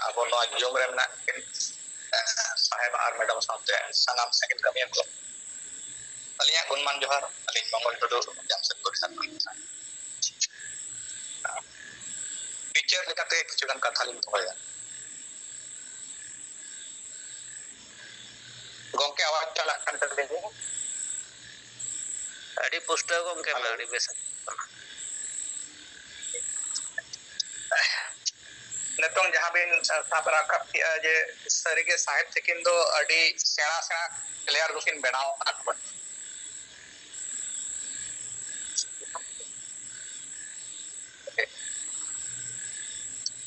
abo no jom re mena kin sahib ar madam saute sanam sakit kami ko alinya gunman johar alin mongol tudu jamset kurisan picture lekate kichugan katha lin thoya gongke awak chalak kan terdengu adi pusta gongke adi besa netong jahan bin sab rakap je sarige sahib thikin do adi sena sena player dukin benao akon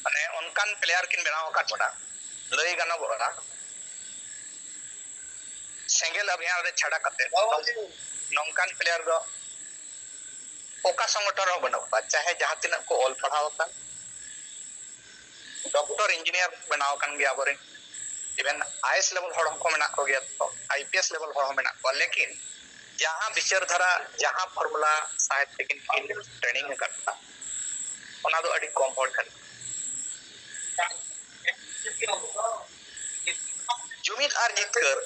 ane onkan player kin benao kat boda lei gana boda sengel abhiyan re chhada kate nongkan player do oka संगठन रो बनाओ चाहे जहां तिना को all पढ़ाओ का doctor engineer बनाओ kan gya bore even IAS level हड़ को मेना को गया तो आईपीएस लेवल हड़ मेना को लेकिन जहां विचार धारा जहां फार्मूला साहित्य किन ट्रेनिंग करता ओना दो अडी कम हड़ kan जुमित आर जितकर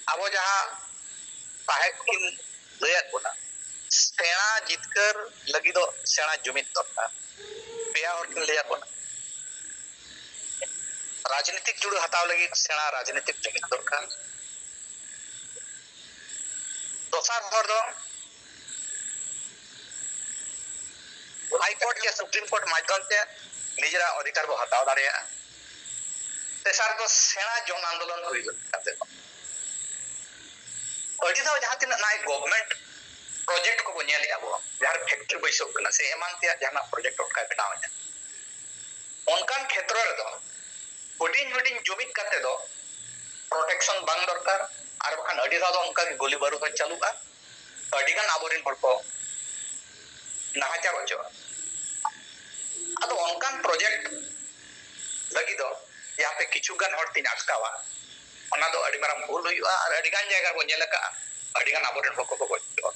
अब जहां साहित्य किन लयत बोला सेना जितकर लगी दो सेना जुमित दरकार पेया और किन लयत बोला राजनीतिक जुड़ हटाव लगी सेना राजनीतिक जुमित दरकार दोसार हर दो हाई कोर्ट के सुप्रीम कोर्ट माध्यम से निजरा अधिकार को हटाव दाड़िया तेसार दो सेना जन आंदोलन हुई करते अड़ी दो जहां तिना नाय गवर्नमेंट प्रोजेक्ट को बनेल याबो यार फैक्ट्री बैसो कना से एमान ते जहां प्रोजेक्ट का बनाव है उनकान क्षेत्र रे दो हुडिंग जुमित करते दो प्रोटेक्शन बांग दरकार आर बखान अड़ी दो उनका गोली बारूद चालूगा अड़ी गान आबोरिन हर को नाहाचार होचो आदो उनकान प्रोजेक्ट लगी दो यहाँ पे किछु गान हर तीन अटकावा ओना दो अड़ी माराम भूल हुआ और अड़ी गान जायगा को नेलका अड़ी गान आबोरिन हर को गोचो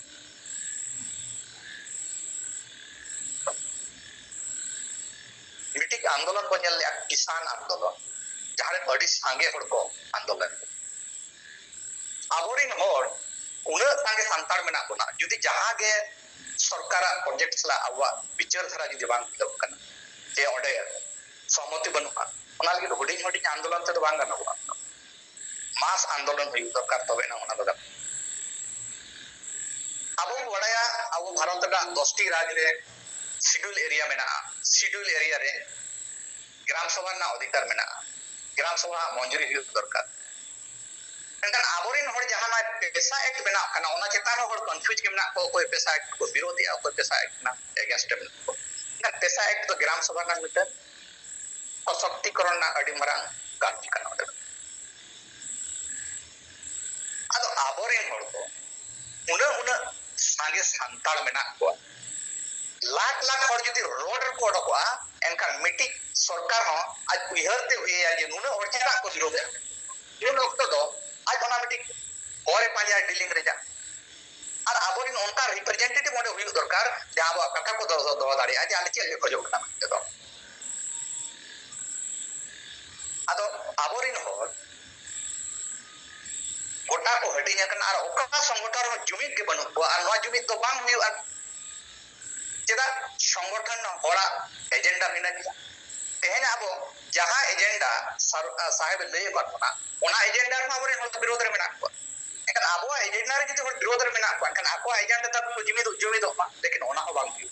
मिटिक आंदोलन को नेल किसान आंदोलन जहां अड़ी सांगे हर को आंदोलन आबोरिन हर उना सांगे संतार मेना कोना जुदी जहां गे सरकार प्रोजेक्ट ला आवा विचार धारा जुदी बांग दिलो कना जे ओडे सहमति बनुआ ओना लगी हुडिंग आंदोलन ते बांग गनवा मास आंदोलन हुई दरकार तबे ना ओना दगा अबो बड़ाया अबो भारत दा 10 टी राज्य रे शेड्यूल एरिया मेना शेड्यूल एरिया रे ग्राम सभा ना अधिकार मेना ग्राम सभा मंजूरी हुई दरकार एनकन आबोरिन हर जहां ना पेशा एक्ट बना कना ओना चेतान हर कंफ्यूज के मेना को कोई पेशा एक्ट को विरोधी आ कोई पेशा एक्ट ना अगेंस्ट में ना पेशा एक्ट तो ग्राम सभा का मिटे सशक्तिकरण ना अडी मरांग कार्य कना आदो आबोरिन हर को उना सांगे संताल मेना को लाख लाख हर जदी रोड रे को अडकवा एनकन मिटिक सरकार हो आज उयहरते हुए जे नुना हर चेना को विरोध है उन वक्त दो आज ओना मिटिक होरे पांजा डीलिंग रे जा और आबोरिन उनका रिप्रेजेंटेटिव मोडे हुई दरकार जहां बा कथा को दो दाड़ी आज आले चेल को जो कना तो आदो आबोरिन हो गोटा को हटिंग कना और ओका संगठन जुमित के बनु और नवा जुमित तो बांग हुई चेदा संगठन होड़ा एजेंडा मिना तेहन अब जहां एजेंडा साहेब लय करना ओना एजेंडा मा बरे हो विरोध रे मेना को एखन आबो एजेंडा रे जति विरोध रे मेना को एखन आको एजेंडा तक जुमिद मा लेकिन ओना हो बांग हुई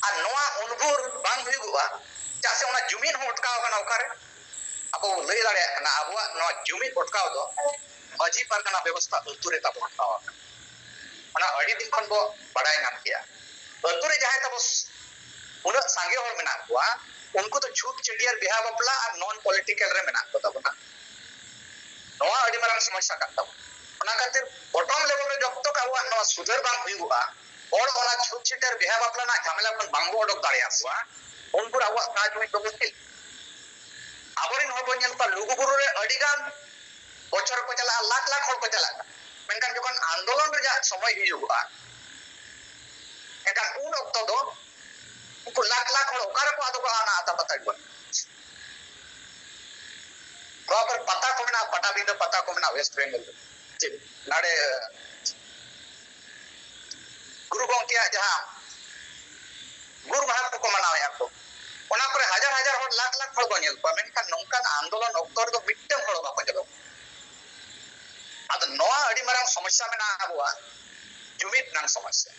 आ नोआ अनुभव बांग हुई गुआ चासे ओना जुमिन हो अटकाव कना ओकारे अब लय दाड़े कना आबो नोआ जुमिन अटकाव दो मजी परगना व्यवस्था उतुरे ता अटकाव ओना अडी दिन खन बो बड़ाय नाम किया उतुरे जाय तब उना सांगे हर मेना हुआ उनको तो छूट चटियार बिहा बपला और नॉन पॉलिटिकल रे मेना को तबना नोआ अडी मारन समस्या काता ओना खातिर बॉटम लेवल रे जब तक आवा नोआ सुधर बांग हुईगुआ और ओना छूट चटियार बिहा बपला ना झमेला खन बांगो अडक दाड़िया हुआ उनको आवा काज में तो मुश्किल आबरिन हो बनियन पर लुगुबुरु रे अडी गान बछर को चला लाख लाख हर को चला मेनकान जखन आंदोलन रे जा समय हिजुआ एका उन वक्त दो ᱩᱱᱠᱩ ᱞᱟᱠᱷ ᱞᱟᱠᱷ ᱦᱚᱲ ᱚᱠᱟᱨᱮ ᱠᱚ ᱟᱫᱚ ᱠᱚ ᱟᱱᱟ ᱟᱛᱟ ᱯᱟᱛᱟ ᱜᱚᱱ ᱱᱚᱣᱟ ᱠᱚᱨᱮ ᱯᱟᱛᱟ ᱠᱚ ᱢᱮᱱᱟᱜᱼᱟ ᱯᱟᱴᱟᱵᱤᱸᱫᱷᱟᱹ ᱯᱟᱛᱟ ᱠᱚ ᱢᱮᱱᱟᱜᱼᱟ ᱳᱭᱮᱥᱴ ᱵᱮᱝᱜᱚᱞ ᱪᱮᱫ ᱱᱟᱲᱮ ᱜᱩᱨᱩ ᱜᱚᱝᱠᱮᱭᱟᱜ ᱡᱟᱦᱟᱸ गुरु माह को मनावे को ओना करे हजार हजार हर लाख लाख हर को नेल को मेनखान नोंकान आंदोलन अक्तर दो मिट्टम हर बाको जलो आद नोआ अडी मारांग समस्या मेना आबुआ जुमित नांग समस्या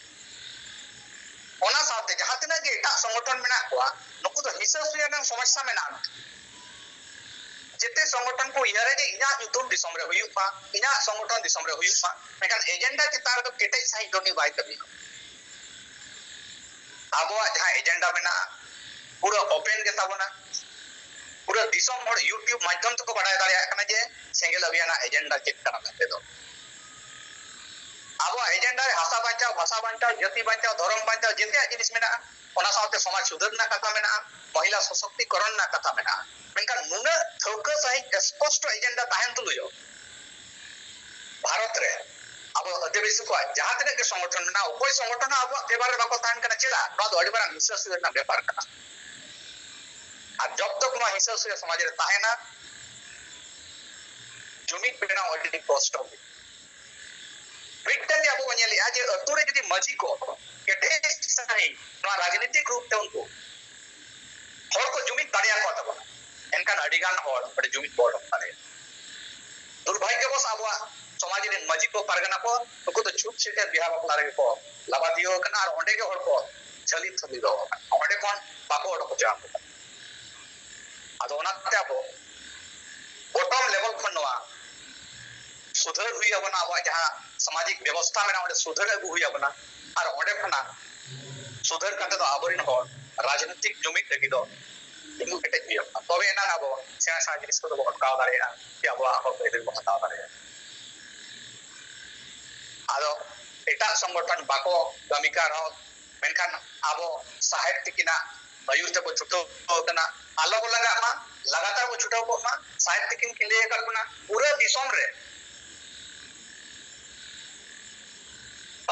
ओना साथे जहां तिना गे एटा संगठन मेना को नुकु दो हिसा सुया नांग समस्या मेना जेते संगठन को इयारे जे इना युतुम दिसम रे हुयुपा इना संगठन दिसम रे हुयुपा मेनखान एजेंडा चितार दो केटे सही दोनी बाय कबी आबुआ जहां एजेंडा मेना पूरा ओपन के ताबना पूरा दिसम हर यूट्यूब माध्यम तक बाडाय दाड़िया कना जे सेंगेल अभियान एजेंडा चेक कना मेते दो आबुआ एजेंडा हासा बांचाव भाषा बांचाव जाति बांचाव धर्म बांचाव जेते जिनिस मेना ओना साथे समाज सुधारना कथा मेना महिला सशक्तिकरण ना कथा मेना मेनका नुना थौका सही स्पष्ट एजेंडा ताहेन तुलुयो भारत रे अब अधिवेशन को जहां तक के संगठन ना कोई संगठन अब फेवर बाको तान कना चला नो दो अडिबार हिस्सा से ना व्यापार कना आ जब तक नो हिस्सा से समाज रे ताहेना जुमित बेना ऑलरेडी कॉस्ट हो मिटन अब वनेली आज अतुरे जदी मजी को केटे सही नो राजनीतिक रूप ते उनको हर को जुमित दाड़िया को तब एनकान अडिगान हर बड़े जुमित बोर्ड पारे दुर्भाग्यवश अब समाज रे मजी को पारगना को उनको तो छूट छीटे बिहार बापला रे को लाबादियो कना और ओंडे के हर को चली थली दो ओंडे कोन बाको ओड को जाम आदो ओनाते अब बॉटम लेवल खनवा सुधार हुई अबना अब जहां सामाजिक व्यवस्था में ओंडे सुधार अगु हुई अबना और ओंडे खना सुधार करते तो आबरिन हो राजनीतिक जुमित लगी दो इनु केटे दियो तबे ना अब सेना साजिश को तो अटकाव दाड़ेया कि अब आको पेदे को हटाव दाड़ेया आदो एटा संगठन बाको भूमिका रहो मेनखान आबो साहित्य किना आयुर ते को छुटो कना अलग लगा मा लगातार वो छुटो को मा साहित्य किन के लिए कल्पना पूरे दिसम रे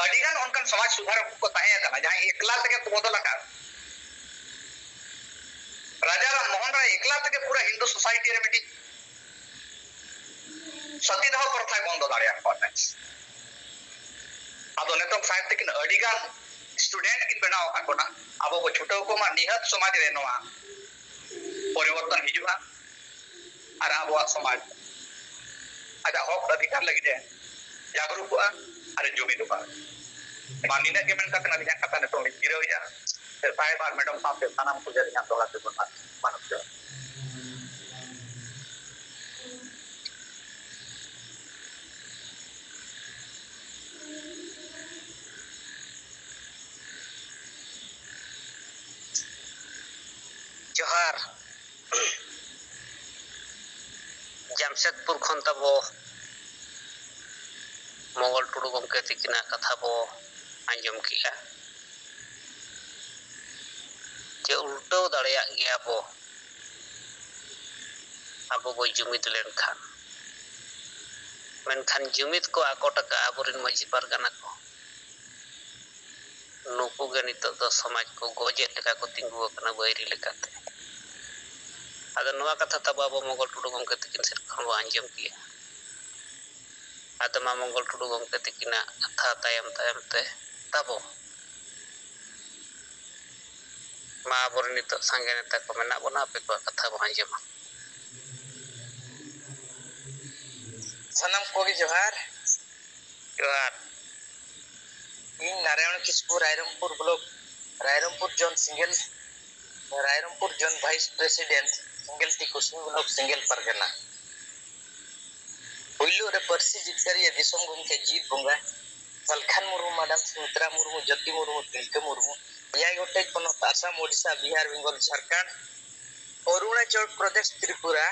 अडिगान उनकन समाज सुधार को ताहे कना जहां एकला तक बदल का राजा राम मोहन राय एकला तक पूरा हिंदू सोसाइटी रे मिटी सतीदाह प्रथा बंद दाड़िया को आदो नेतम साहित्य किन अडिगान स्टूडेंट किन बनाव आकोना अब वो छुटो को मा निहत समाज रे नवा परिवर्तन हिजुआ और अब समाज आजा हक अधिकार लगी दे जागरूक हुआ अरे जुमित हुआ मानिना के मेन कतना बिना कथा ने तो गिरो या फिर पाए बार मैडम साहब के सनम को जरी यहां तोला से मानव जो जोहार जमशेदपुर खन तबो मंगल टुडू गमके तिकिना कथा बो आंजम किया जे उल्टो दाड़िया गया बो अब बो जुमित लेनखान मेनखान जुमित को आकोटका आबोरिन मजी पारगाना को नुकु गे नितो दो समाज को गोजे लेका को तिंगु कना बैरी लेकाते आदो नवा कथा तब अब मंगल टुडू गमके तिकिन सेर खन बो आंजम किया आदमा मंगल टुडू गमके तिकिना कथा तायम तायम ते तबो मा आबोरिन नितो संगे नेता को मेना बना पे को कथा बो आंजम सनम कोगी जोहार जोहार इन नारायण किस्कू रायरंगपुर ब्लॉक रायरंगपुर जोन सिंगल रायरंगपुर जोन वाइस प्रेसिडेंट सिंगल टी कुसुम ब्लॉक सिंगल परगना पहिलो रे परसी जितकरी दिसम गुमके जीत बुंगा सलखान मुर्मू मैडम सुमित्रा मुर्मू ज्योति मुर्मू तिलका मुर्मू या गोटे कोन आसाम ओडिशा बिहार बेंगल झारखंड अरुणाचल प्रदेश त्रिपुरा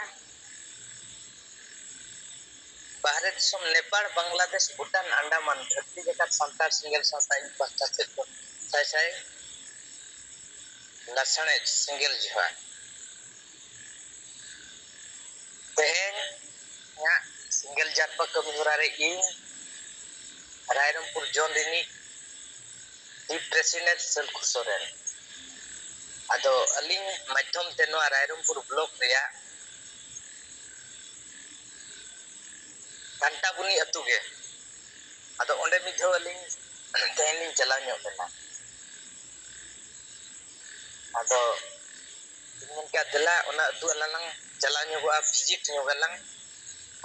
भारत दिसम नेपाल बांग्लादेश भूटान अंडमान धरती जगत संताल सिंगल संताई पास्ता क्षेत्र साय साय लसणे सिंगल जहा बहन या सिंगल जात पर कमी हो रहा है इन रायरंगपुर जोन रिनी दी प्रेसिडेंट सेल खुसोरेन ado aling madhyam te noa Rairungpur blok reya Kantabuni atu ge ado onde mid dhaw aling tehen lin chalaw nyok lena ado inyka dela ona atu alang chalaw nyogoa visit nyogalang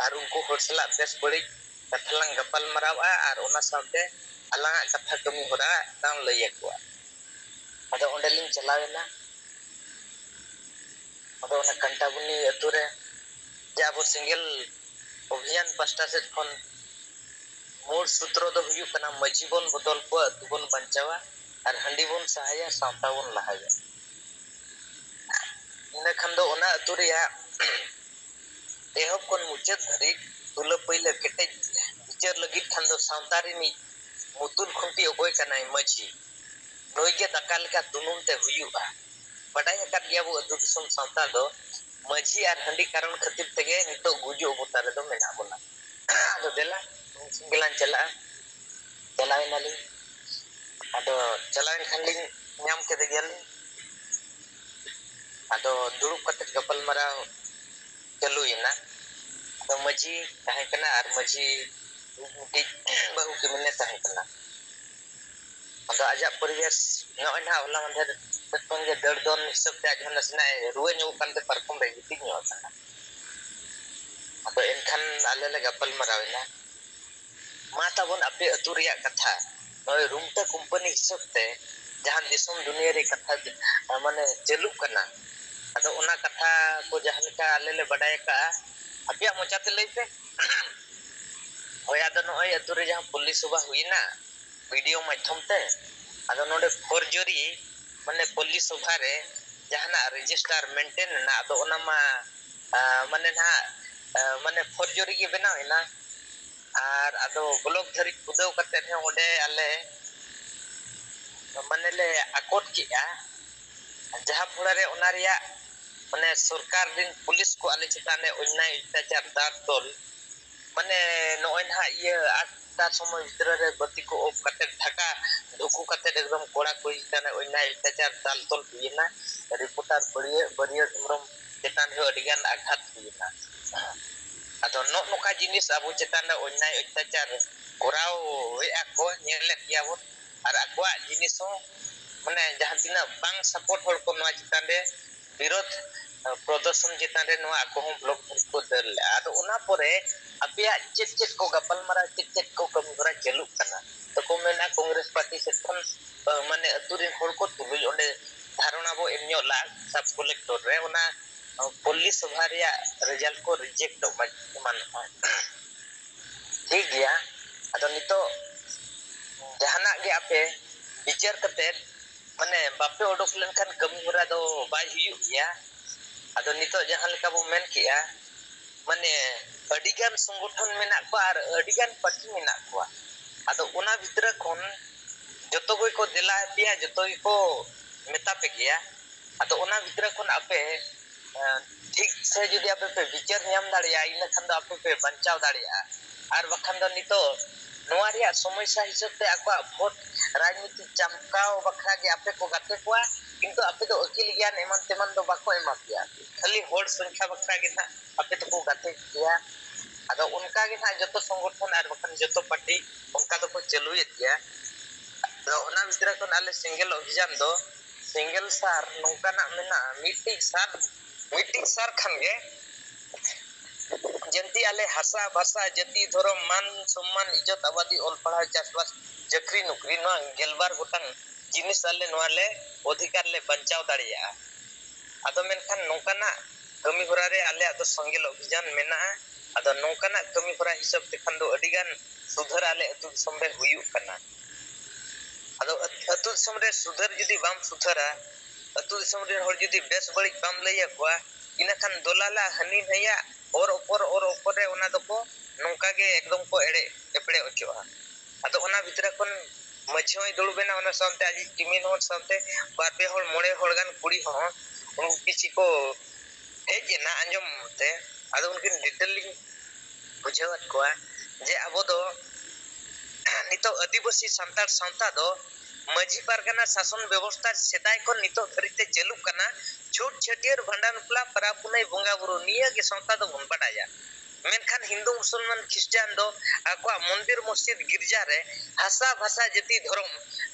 ar unku hor salat bes badik kathalang gapal marawa ar ona sawte alanga katha kami hora tang lay akwa ado onde lin chalawena ado ona Kantabuni atu re jabo single অভিযান পাঁচটা set খন মূল সূত্র দ হুয়ুক কানা মাঝি বন বদল কো আতু বন বাঞ্চাওয়া আর হান্ডি বন সাহায়া সাवता বন লাহায়া ইনা খান দ ওনা আতু রেয়া এহব কোন মুচাদ ধরি তুলা পইলা কেটে বিচার লাগিত খান দ সাवता রিনি মুতুল খুঁটি অকয় কানাই মাঝি নইগে দাকা লেকা দুনুম তে হুয়ুবা বাডাই আকাত গিয়া বো আতু দিসম सावता द মাঝি আর হান্ডি কারণ খাতির তেগে নিতো গুজু অবতারে দ মেনা বনা ado dela singgelan chalain aling ado chalain khan ling nyam kete gelin ado durup kate gapal marau chaluina ado maji tahen kana ar maji bahu ke mene tahen kana ado ajak poriges noy na hola mandher tetong ge dard don hisab te ajhan nasna ruwe nyu kan te parkom re giting nyo kana ado enkhan ale le gapal marawina mata bon ape atu reya katha noy rumta company hisab te jahan disam dunia re katha mane chalu kana ado ona katha ko jahan ka ale le badai ka apya mocha te lei pe hoy ado noy atu re jahan police subah huina video madhyam te ado node forgery mane police subah re jahana register maintain na ado ona ma mane na mane forgery ge benaw ina ar ado blog dhari kudaw kate he onde ale mane le akot ki a jaha phulare ona reya mane sarkar din police ko ale chitane onnay attachar dar tol mane noy na iye atta somoy bhitor re bati ko op kate dhaka dhuku kate ekdom kora koi chitane onnay attachar dal tol huina reporter bariya umrom chetan he adigan aghat huina ado noka jinis abu chetan onnay attachar korao ako nyelek yabon ar akwa jinis ho mane jahan tina bang support hol ko noa chetan re birod প্রদর্শন যেটারে নোয়া আকো blog को दल ado ona pore apya chet ko gapal mara chet ko kam gora chalu kana to ko mena congress party section mane aturin hol ko tului onde dharona bo emnyo la sub collector re ona police sabha reya result ko reject man ठीक गया ado nito jahanak ge ape bicar kate mane bape odok lenkan kami hora do bai huyuk ya ado nito jahan leka bo men kia mane adigan संगठन menak ko ar adigan party menak ko ado ona bhitra khon joto goi ko dela pia joto ko meta pe gya ado ona bhitra khon ape ठीक से jodi ape pe bicar nyam dareya ina khan do ape pe banchaw dareya ar bakhan do nito noa reya samoysya hisab te akwa vote rajniti chamkaw bakhra ge ape ko gate kwa কিন্তু আপনি তো অকিল জ্ঞান এমন তেমন তো বাকো এমা পিয়া খালি হোড সংখ্যা বক্তা গে না আপনি তো গাতে পিয়া আদো উনকা গে না যত সংগঠন আর বখান যত পার্টি উনকা তো চালুয়ে দিয়া তো ওনা ভিতরে কোন আলে সিঙ্গেল অভিযান দো সিঙ্গেল সার নৌকা না মেনা মিটিং সার খান গে जंती आले हसा भाषा जति धरम मान सम्मान इज्जत आबादी ऑल पढ़ा चासबास जकरी नुकरी नो गेलबार गोटांग जिनिस आले नोआले अधिकार ले बचाव दाड़िया आदो मेनखान नोकाना कमी होरा रे आले आदो संगेल अभियान मेना आदो नोकाना कमी होरा हिसाब ते खान दो अडिगान सुधर आले अतु दिसम रे हुयु कना आदो अतु दिसम रे सुधर जुदी बाम सुधरा अतु दिसम रे हर जुदी बेस बड़ी बाम लइया कोआ इना खान दोलाला हनी नया और ऊपर रे ओना दको नोका गे एकदम को एपड़े ओचोआ आदो ओना भितरा कोन मझोय दुड़बेना ओना सामते आज टिमिन होर सामते बारपे होर मोड़े होरगान कुड़ी हो उन किसी को हेजेना अंजम ते आदो उनकिन डिटेलिंग बुझावत कोआ जे अबो दो नितो आदिवासी संतार संता दो माझी पारगाना शासन व्यवस्था सेदाय को नितो धरिते चलू कना छूट छटियर भंडान पला परापुनई बोंगा बुरु निया के संता दो बन बडाया मेनखान हिंदू मुसलमान ख्रिस्टान दो आकुआ मंदिर मस्जिद गिरजा रे हासा भाषा जति धर्म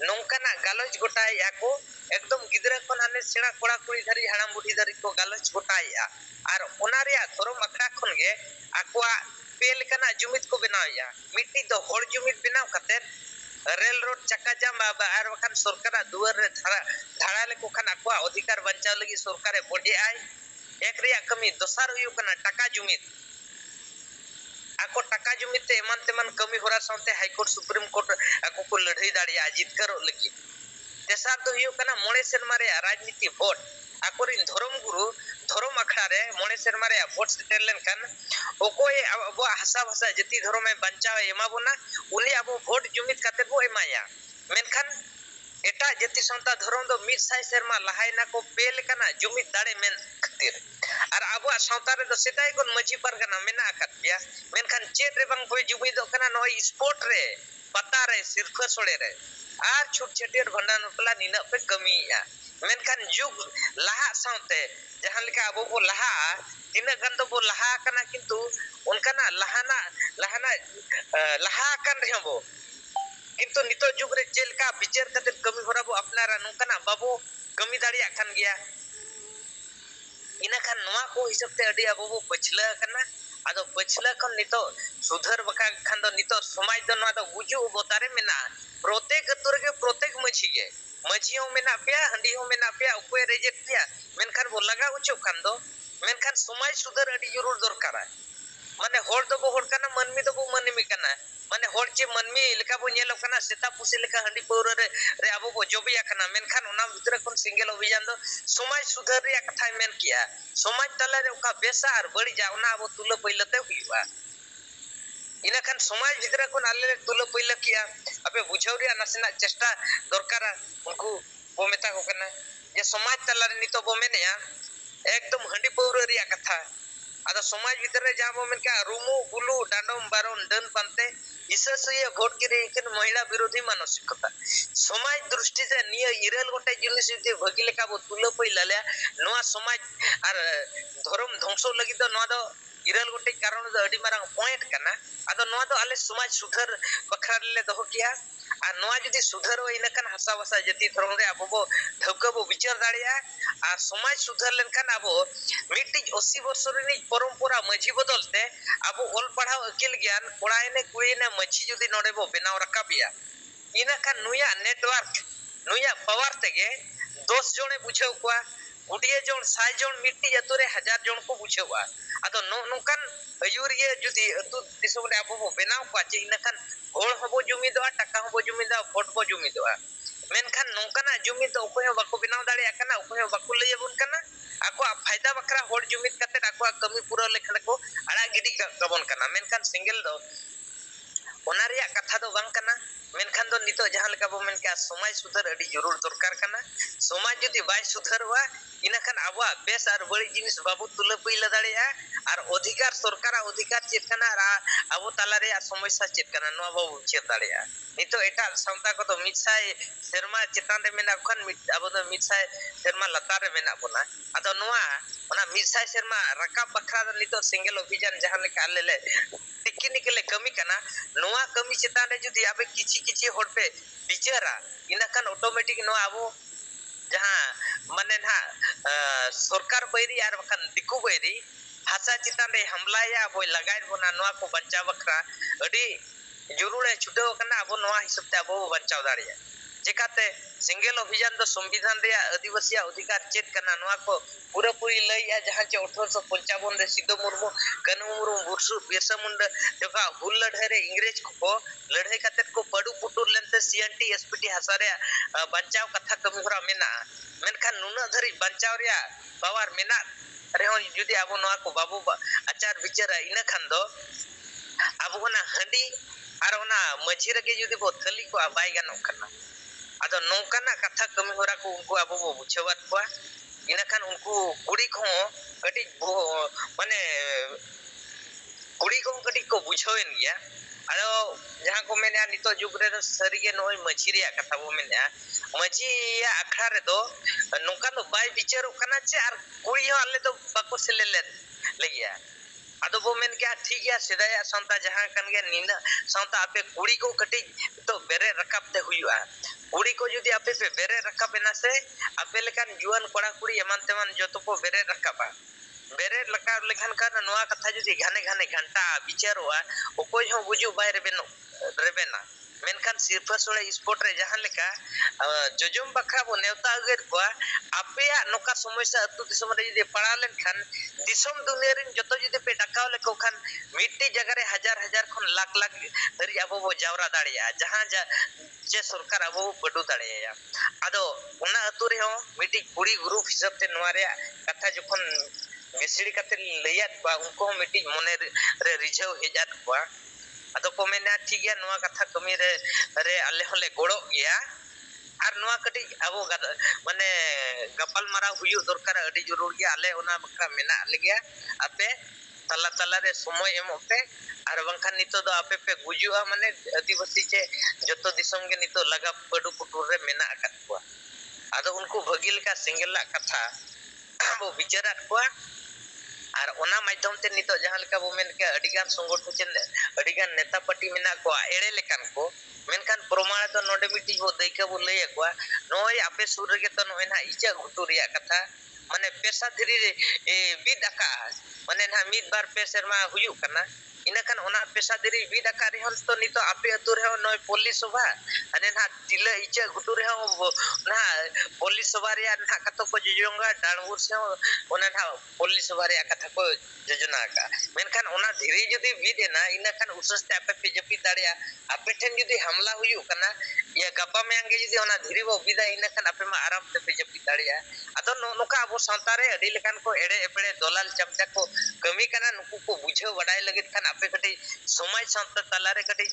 नौकाना गालोज गोटाय याको एकदम गिदरा खन हाने सेणा कोड़ा कुड़ी धरी हाड़ाम बुढ़ी धरी को गालोज गोटाय या आर ओना रे धर्म अखड़ा खन गे आकुआ पेल कना जुमित को बनाया मिट्टी दो होड़ जुमित बनाव कते रेल रोड चक्का जाम आर वखान सरकार दुआर रे धाड़ा ले को खान आकुआ अधिकार बचाव लगी सरकार बजे आय एक रे कमी दोसार हुयु कना टाका जुमित आको टाका जुमिते एमान तेमान कमी होरा साथे हाईकोर्ट सुप्रीम कोर्ट आको को लड़ाई दाड़िया जितकर लगी तेसार दो हुयु कना मोणे सेरमा रे राजनीति वोट आकोरिन धर्म गुरु धर्म अखड़ा रे मोणे सेरमा रे वोट सेटेल लेनखान ओकोय अब हासा भाषा जति धर्म में बंचाव एमा बोना उनी अब वोट जुमित काते बो एमाया मेनखान एटा जति संता धर्म दो मिड साइ सेरमा लहायना को पेल कना जुमित दाड़े मेन खातिर आर आबो सावता रे दो सेदाय कोन मजी पारगाना मेना आकातिया मेनखान चेत रे बांग कोई जुमित दो कना नय स्पोर्ट रे पता रे सिरफा सोड़े रे आर छुट छटियर भंडान पला निना पे कमीया मेनखान जुग लहा सावते जहां लेका आबो बो लहा तिना गन दो बो लहा कना किंतु उनकाना लहाना लहा कन रे बो किंतु नितो जुग रे चेलका विचार कते कमी होरा बो अपनारा नुकाना बाबो कमी दाड़िया खान गया इना खान नवा को हिसाब ते अडी आबो बो पछला कना आदो पछला खन नितो सुधर बका खान दो नितो समाज दो ना दो गुजु बोतारे मेना प्रत्येक अतुर के प्रत्येक मछी के मछियों मेना पिया हंडी हो मेना पिया उकोय रिजेक्ट पिया मेनखान बो लगा उचो खान दो मेनखान समाज सुधर अडी जरूर दरकार है माने होड़ दो बो होड़ कना मनमी दो बो मनमी कना माने होड़ चे मनमी लेका बो नेलो कना सेता पुसे लेका हंडी पौर रे आबो बो जोबिया कना मेनखान ओना भितर कोन सिंगल अभियान दो समाज सुधर रे कथा मेन किया समाज तला रे ओका बेसा आर बड़ी जा ओना आबो तुलो पइलते हुइबा इना खान समाज भितर कोन आले तुलो पइल किया अबे बुझावरिया नसना चेष्टा दरकार उनको बो मेता को कना जे समाज तला रे नितो बो मेनया एकदम हंडी पौर रे कथा आदा समाज भीतर रे जहां मोमेन का रूमु बुलु डांडम बारोन डन पानते इससय भोट के रे एकन महिला विरोधी मानसिकता समाज दृष्टि से निय इरेल गोटे जिनिस जे भगिले का बो तुलो पइलाले नवा समाज आर धर्म ध्वंस लगी तो नवा दो इरेल गोटे कारण दो अडी मारंग पॉइंट कना आदो नवा दो आले समाज सुधर बखरा ले दो किया आ नवा जदी सुधर होय नकन हसा वसा जति धर्म रे आबो बो धौका बो विचार दाड़िया आ समाज सुधर लेनखान आबो मिट्टी 80 वर्ष रे परंपरा मझी बदलते आबो ओल पढ़ाव अकिल ज्ञान कोड़ाय ने कुई ने मझी जदी नोडे बो बनाव रकाबिया इना खान नुया नेटवर्क नुया पावर तेगे 10 जने बुझाव कोआ गुडिये जन 60 जन मिट्टी जतुरे 1000 जन को बुझावा आदो नोकान अयुरिये जदी अतु दिसम रे आबो बो बनाव पा चे इना खान होड़ हबो जुमिदवा टाका हबो जुमिदवा वोट बो जुमिदवा मेनखान नोकाना जुमिद ओकोय बाको बनाव दाड़िया कना ओकोय बाको लयबुन कना आको फायदा बकरा होड़ जुमिद कते आको कमी पूरा लेखन को आड़ा गिडी गबन कना मेनखान सिंगल दो ओना रिया कथा दो बांग कना मेनखान दो नितो जहां लेका बो मेनका समाज सुधर अडी जरूर दरकार कना समाज जदी बाय सुधरवा इनाखान आबो बेस आर बड़ी जिनिस बाबू तुले पइला दाड़िया आर अधिकार सरकार अधिकार चेत कना आबो ताला रे समस्या चेत कना नो बाबू चेत दाड़िया नितो एटा संता को तो मिसाय शर्मा चेतान रे मेना खन आबो तो मिसाय शर्मा लतार रे मेना बोना आदो नोआ ओना मिसाय शर्मा रका बखरा नितो सिंगल अभियान जहां लेका लेले टेक्निकल कमी कना नोआ कमी चेतान रे जदी आबे किछि होड़ पे बिचारा इनाखान ऑटोमेटिक नो आबो जहां माने ना सरकार बैरी आर बखान दिकु बैरी भाषा चितान रे हमला या बोय लगाय बोना नोआ को बचाव बखरा अडी जरूर है छुटो कना अब नोआ हिसाब ते अब बचाव दाड़िया चिकाते सिंगल अभियान दो संविधान रे आदिवासी अधिकार चेत कना नोआ को पूरा पूरी लइया जहां चे 1855 रे सिद्धो मुर्मू कनु मुर्मू बुरसु बिरसा मुंडा जका हुल लड़ाई रे इंग्रेज को लड़ाई काते को पडु पुटुर लेनते सीएनटी एसपीटी हसारे बचाव कथा कमी होरा मेना मेनखान नुना धरी बचाव रे पावर मेना रे हो जुदी अब नोआ को बाबू आचार विचार इना खान दो अब ओना हंडी आर ओना मझी रे जुदी बो थली को बाय गानो कना आदो नौकाना कथा कमी होरा को उनको अब बो बुझावत को इना खान उनको कुड़ी को कटी माने कुड़ी को कटी को बुझावेन गया ado jahan ko mena nito jug re sari ge noi machi ria katha bo mena machi ya akhara re do nongka do bai bicharu kana che ar kuri ho alle do bako selele lagia ado bo men kya ठीक है sedaya santa jahan kan ge nina santa ape kuri ko kati to bere rakap te huyua kuri ko judi ape pe bere rakap ena se ape lekan juan kora kuri eman teman joto ko bere rakapa bere rakap lekhan kan noa katha judi घने घने घंटा bicharoa okoi ho buju bai rebena menkan sirfa sole sport re jahan leka jojom bakra bo neuta ager ko apea noka समस्या अतु दिसम रे जदि पड़ा लेन खान दिसम दुनिया रे जतो जदि पे डाकाव लेको खान मिट्टी जगह रे हजार हजार खन लाख लाख धरि अबो बो जावरा दाड़िया जहां जे सरकार अबो बडू दाड़िया आदो उना अतु रे हो मिट्टी कुड़ी ग्रुप हिसाब ते नोआ रे कथा जखन मिसड़ी कते लैयात बा उनको मिट्टी मने रे रिझाव हेजात बा आदो को मेना ठीक गया नोआ कथा कमी रे आले होले गोड़ो गया আর নোয়া কটি আবো মানে গপাল মারা হুয়ু দরকার আডি জরুরি গিয়া আলে ওনা বকরা মেনা লাগিয়া আপে তালা তালা রে সময় এমতে আর বাংখান নিতো দো আপে पे গুজুয়া মানে আদিবাসী চে যত দিসম গে নিতো লাগা পডু পুটুর রে মেনা আকাত কোয়া আদো উনকু ভগিল কা সিঙ্গেলা কথা বো বিচারাত কোয়া আর ওনা মাধ্যম তে নিতো জাহান লেকা বো মেন কে আডিগান সংগঠন चे আডিগান নেতা পার্টি মেনা को एड़े लेकान को मेनखान प्रमाण तो नोडे मिटी हो देखे बो लय को नोय आपे सुर गे तो नोय ना इचा घुटू रिया कथा माने पेशा धीरे ए बिदका माने ना मिद बार पेशरमा हुयु कना इनखान ओना पेशा धीरे बिदका रे हन तो नितो आपे अतु रे नोय पुलिस सभा अने ना तिला इचा घुटू रे ना पुलिस सभा रे ना कतो को जुजोंगा डाणगुर से ओना ना पुलिस सभा रे कथा को योजना का मेनखान ओना धीरे जदी बिदे ना इनखान उसस्ते आपे पे जपी दाड़िया आपे ठेन जदी हमला हुयु कना या गपा में आंगे जदी ओना धीरे बो बिदा इनखान आपे मा आराम ते पे जपी दाड़िया अदो नोका अबो संतारे अडी लेकान को एड़े एपड़े दलाल चमचा को कमी कना नुकु को बुझाव बडाय लगित खान आपे कटी समाज संता तलारे कटी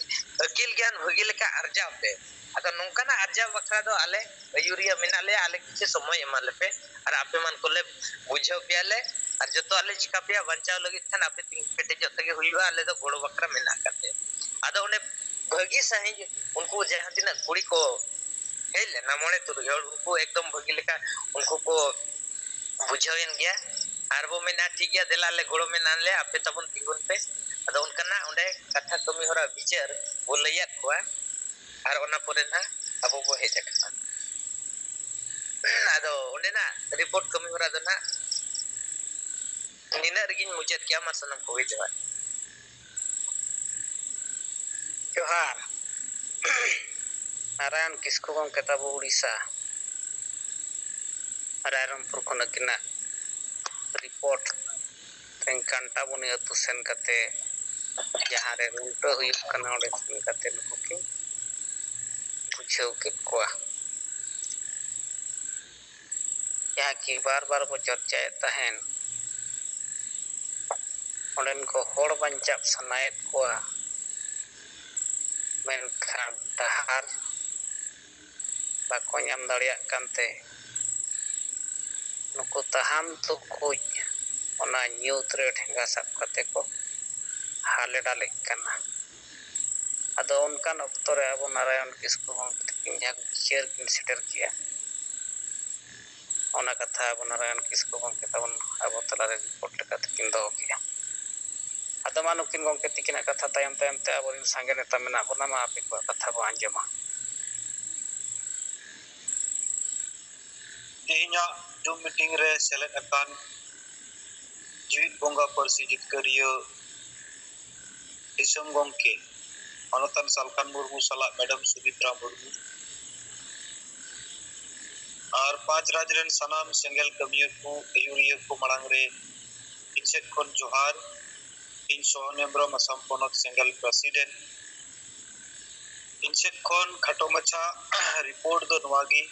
अकिल ज्ञान भगी लेका अर्जाव पे अदो नोंकाना अर्जाव बखरा दो आले अयुरिया मेना ले आले किछ समय एमाले पे और आपे मन को ले बुझाव पियाले और जो तो आले चिका पिया बचाव लगित खान आपे तिंग पेटे जते के हुइवा आले दो गोड़ बकरा मेना करते अदो उन्हें भगी सही उनको जहां तिना कुड़ी को हेले ना मोने तुर उनको एकदम भगी लेका उनको को बुझावेन गया और वो मेना ठीक गया देला ले गोड़ में नान ले आपे तबन तिंगुन पे अदो उनका ना उंडे कथा कमी होरा विचार वो लैया कोआ और ओना परे ना अबो बो हेज कना अदो उंडे ना रिपोर्ट कमी होरा दो ना निना रगिन मुचत क्या मसनम को जवा जोहार नारायण किस्कू गंके ताबो उड़ीसा रायरंगपुर खनकिना रिपोर्ट तें कांटा बुनी अतु सेन कते जहां रे उल्टा हुयुक कना ओडे सेन कते नुकु के बुझाव के कोआ यहाँ की बार बार बो चर्चाए तहन ओडेन को होड़ बंचाप सनायत कोआ मेनखान डहार बाको नाम दाड़िया कानते नुकु तहाम तो कुछ ओना न्यूत रे ठेंगा सब कते को हाले डाले कना अदो उनकान अक्तो रे अब नारायण किस्कू किन चेयर किन सेटर किया ओना कथा अब नारायण किस्कू गंके तबन अब तलारे रिपोर्ट लेकाते किन दो किया अदो मानु किन गंके तिकिना कथा तायम तायम ते अब संगे नेता मेना बना मा आपे को कथा बो आंजमा तेहिना जूम मीटिंग रे सेलेद अकान जीवित बोंगा परसी जितकरिया दिसम गंके अनतन सालकान मुर्मू सला मैडम सुमित्रा मुर्मू और 5 राज्य रेन सनाम सेंगेल कमिया को अयुरिया को मड़ांग रे इनसेट कोन जोहार इन सोहन एम्ब्रम असम पोनक सेंगेल प्रेसिडेंट इनसेट कोन खटो मचा रिपोर्ट दो नवागी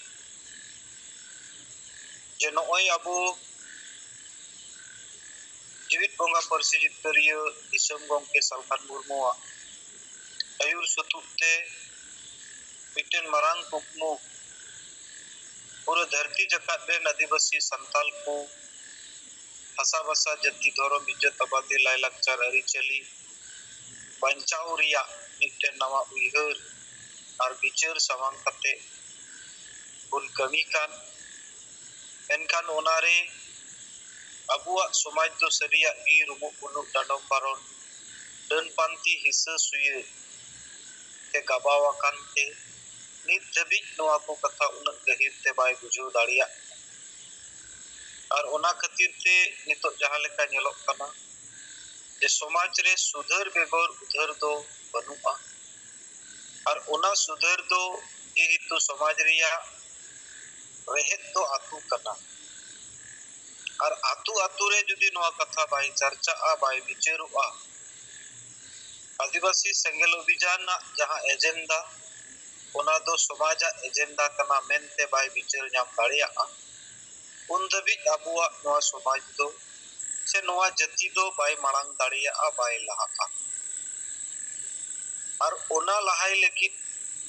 जे नोय अबो जीवित बोंगा परसी जितकरिया दिसम गंके सालकान मुर्मू अयुर सुतुते मिटन मरांग कुकमु पूरा धरती जकात रे आदिवासी संताल को हसा बसा जति धर्म इज्जत आबादी लायलाकचार अरिचली बंचाव रिया मिट्टन नवा उइहर और विचार सामांग कते बुन कमी कान एनखान ओनारे अबुआ समाज तो सरिया गी रुमु पुनु डांडम पारोन डन पांति हिस्सा सुये के गबावा कानते नित दबी नोआ को कथा उनक गहिर ते बाय बुझो दाड़िया और ओना खातिर ते नितो जहां लेका नेलोक कना जे समाज रे सुधर बेगर उधर दो बनुआ और ओना सुधर दो जेहेतु समाज रिया रहेत तो आतु कना और आतु आतु रे जुदी नोआ कथा बाय चर्चा आ बाय विचारुआ आदिवासी सेंगेल अभियान ना जहां एजेंडा ओना दो समाज एजेंडा कना मेनते बाय विचार नाम दाड़िया उन दबी अबुआ नोआ समाज दो से नोआ जति दो बाय मांग दाड़िया बाय लहा और ओना लहाई लगी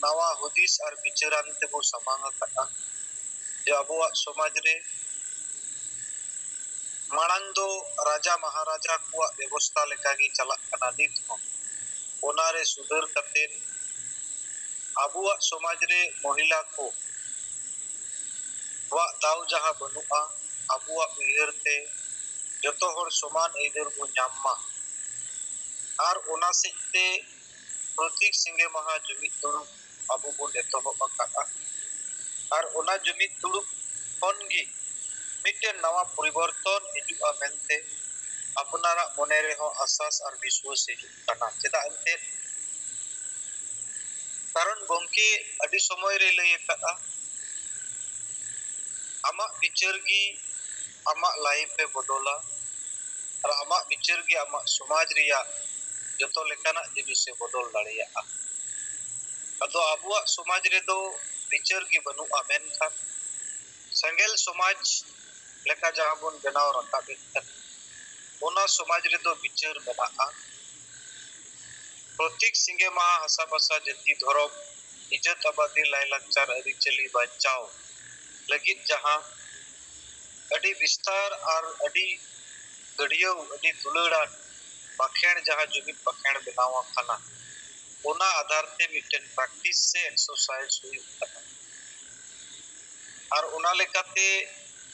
नवा हुदिस और विचारान ते बो समांग कटा जे अबुआ समाज रे मांग दो राजा महाराजा को व्यवस्था लेका गी चला कना नित हो ओना रे सुधर कते अबुआ समाज रे महिला को वा दाव जहां बनुआ अबुआ उयहरते जतो हर समान एदर को नामा और ओना सेते प्रतीक सिंगे महा जुमित दुरु अबु को देतो बका और ओना जुमित दुरु कोनगी मिटे नवा परिवर्तन हिजुआ मेनते अपनारा मने रे हो आसास और विश्वास हिजुक कना चेदा अंते कारण गोंके अडी समय रे लय कदा आमा विचार गी आमा लाइफ पे बदला और आमा विचार गी आमा समाज रिया जतो लेकाना जिनिस से बदल दाड़िया अदो अबुआ समाज रे दो विचार गी बनुआ मेनखान संगेल समाज लेका जहां बन बनाव रखा ओना समाज रे दो विचार बना प्रतीक सिंगे मा हसा बसा जति धरम इज्जत आबादी लायलाचार अरिचली बचाव लगित जहां अडी विस्तार और अडी गडियो अडी दुलड़ा बखेड़ जहां जुमित बखेड़ बनावा खाना ओना आधार ते मिटन प्रैक्टिस से एक्सरसाइज हुई खाना और ओना लेकाते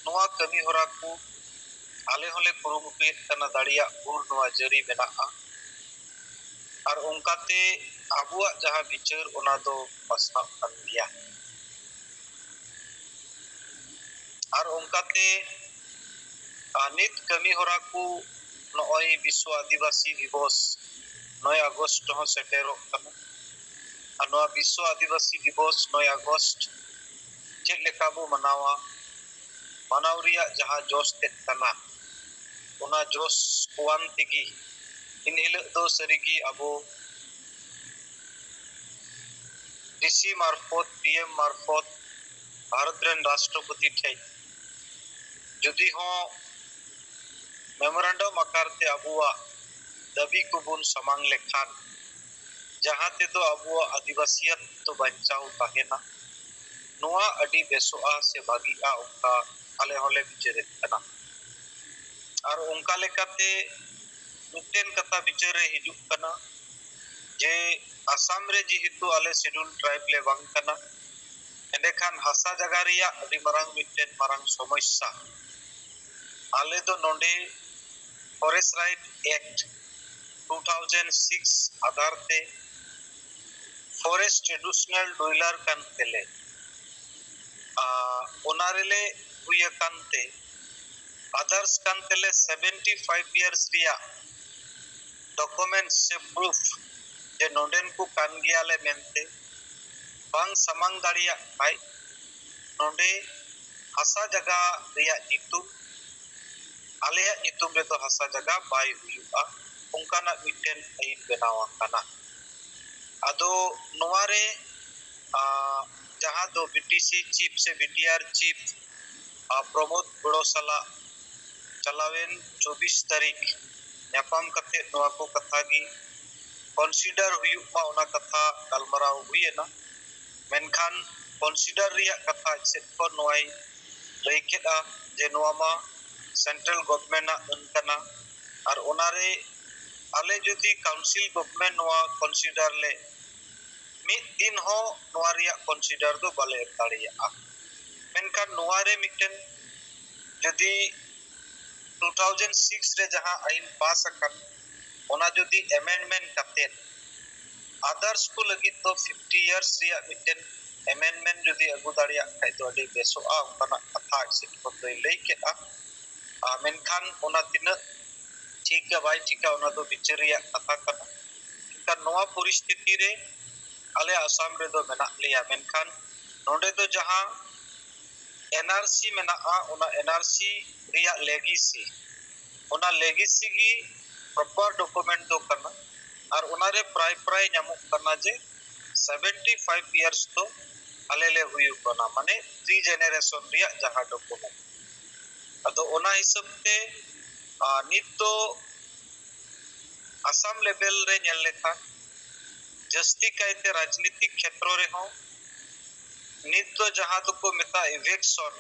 नोआ कमी होरा को आले होले कुरुमुटु कना दाड़िया उर नोआ जरी बेनाआ और उनकाते अबुआ जहां विचार ओना दो पसना कर दिया और उनकाते नित कमी होरा को नय विश्व आदिवासी दिवस 9 अगस्त हो सेटेरो कना और नोआ विश्व आदिवासी दिवस 9 अगस्त चेक लेका बो मनावा मानवरिया जहां जोश ते कना ओना जोश कुआन तिगी इन हिल दो सरिगी अबो डीसी मार्फत पीएम मार्फत भारत रेन राष्ट्रपति ठे जुदी हो मेमोरेंडम आकारते अबुआ दबी को बुन समांग लेखान जहां ते दो अबुआ आदिवासियत तो बचाव ताहेना नोआ अडी बेसोआ से भागीआ उनका आले होले विचारे कना और उनका लेकाते मिटेन कथा विचारे हिजुक कना जे आसाम रे जेहेतु आले शेड्यूल ट्राइब ले बांग कना एंडेखान हासा जगह रिया अडी मरांग मिटेन मरांग समस्या आले दो नोंडे फॉरेस्ट राइट एक्ट 2006 आधार ते फॉरेस्ट ट्रेडिशनल डोइलर कान तेले ओनारेले हुई कानते अदर्स कान तेले 75 इयर्स रिया डॉक्यूमेंट्स से प्रूफ जे नोंडेन को कान गियाले मेनते बांग समांग दाड़िया भाई नोंडे हासा जगह रिया नितुम आलेया नितुम रे तो हासा जगह बाय हुआ उनकाना मिटेन आइन बनावा काना अदो नोवारे जहां दो बीटीसी चीफ से बीटीआर चीफ प्रमोद बड़ोसला चलावेन 24 तारीख न्यापाम कते नोआ को कथा गी कंसीडर हुआ ओना कथा गलमराव हुई ना मेनखान कंसीडर रिया कथा से को नोई लैकेदा जे नोआ मा सेंट्रल गवर्नमेंट ना उनकना और ओनारे आले जुदी काउंसिल गवर्नमेंट नोआ कंसीडर ले mid din ho noa riya consider do bale em dareya'a menkan noa re miten jodi 2006 re jaha ain pass akan ona jodi amendment katen others ko lagit to 50 years riya miten amendment jodi agu dareya khai to adi beso'a onkana katha exit ko lei ke'a menkan ona tina ठीक है भाई ठीक है ona do bichariya katha kana kan noa परिस्थिति re ale asam re do menak liya menkan nonde do jaha NRC mena'a ona NRC riya legacy ona legacy gi proper document do kana ar ona re pray nyamuk kana je 75 years to ale le huyu kana mane 3 generation riya jaha document ado ona hisab te nit do Assam level रे ñel lekhan जस्ती कायते राजनीतिक क्षेत्रों रे हो नित तो जहां तो को मेता इवेक्शन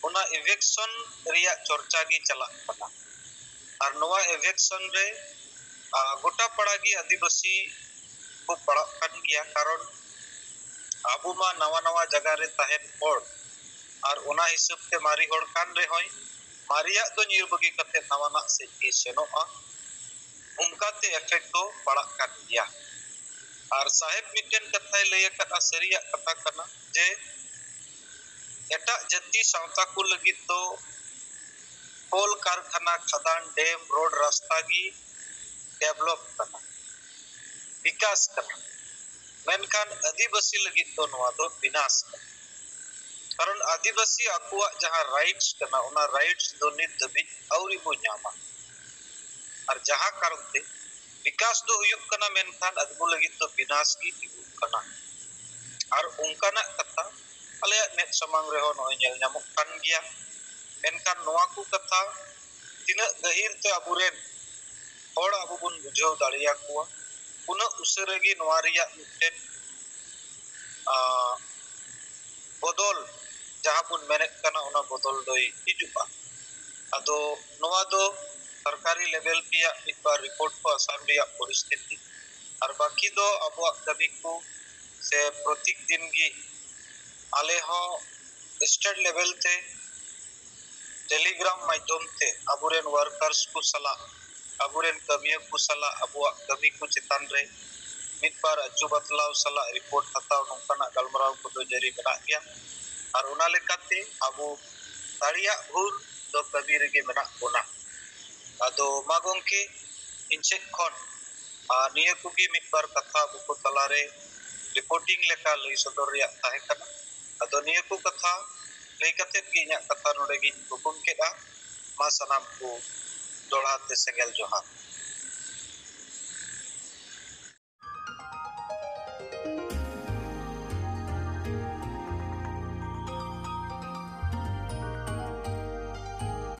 ओना इवेक्शन रिया चर्चा गी चला पना और नवा इवेक्शन रे गोटा पड़ा गी आदिवासी को पड़ा कन गया कारण आबू मा नवा नवा जगह रे तहन होड़ और ओना हिसाब ते मारी होड़ कान रे होय मारिया तो ᱧᱤᱨ बगी कते नवाना से की सेनोआ उनका ते इफेक्ट तो पड़ा कर दिया और साहेब मिटन कथा लय कथा सरिया कथा कना जे एटा जति सावता को लगी तो कोल कारखाना खदान डैम रोड रास्ता की डेवलप करना विकास करना मेनखान आदिवासी लगी तो नवा दो विनाश कारण आदिवासी आकुआ जहां राइट्स करना उना राइट्स दो नित दबी औरी को ᱧᱟᱢᱟ और जहां कारण ते विकास दो हुयुक कना मेनखान अदबो लगी तो विनाश की हुयुक कना और उनकाना कथा अले नेट समंग रेहो नय ñel ñamuk kan गिया मेनखान नोआ को कथा तिना गहिर ते अबुरेन होड़ अबु बुन बुझाव दाड़िया कुआ उना उसरेगी नोआ रिया मिटेन बदल जहां बुन मेनेट कना उना बदल दोई हिजुआ अदो नोआ दो सरकारी लेवल पिया एक बार रिपोर्ट को असम रिया परिस्थिति और बाकी दो अब कभी को से प्रत्येक दिन की आले हो स्टेट लेवल ते टेलीग्राम माध्यम ते अबुरेन वर्कर्स को सला अबुरेन कमियों को सला अबुआ कभी को चितान रे मित बार अचु बतलाव सला रिपोर्ट हताव नोंकाना गलमराव को दो जरी बना गया और उना लेकाते अबु दाड़िया भूर दो कभी रेगे बना बोना अदो मागोंके इंचेक खन निया कुगी मित बार कथा बुको तलारे रिपोर्टिंग लेका लई सदर रिया ताहे कना अदो निया को कथा लई कते की nya कथा नोडे गी बुकुन केदा मा सनाम को दोड़ा ते सेगेल जोहा।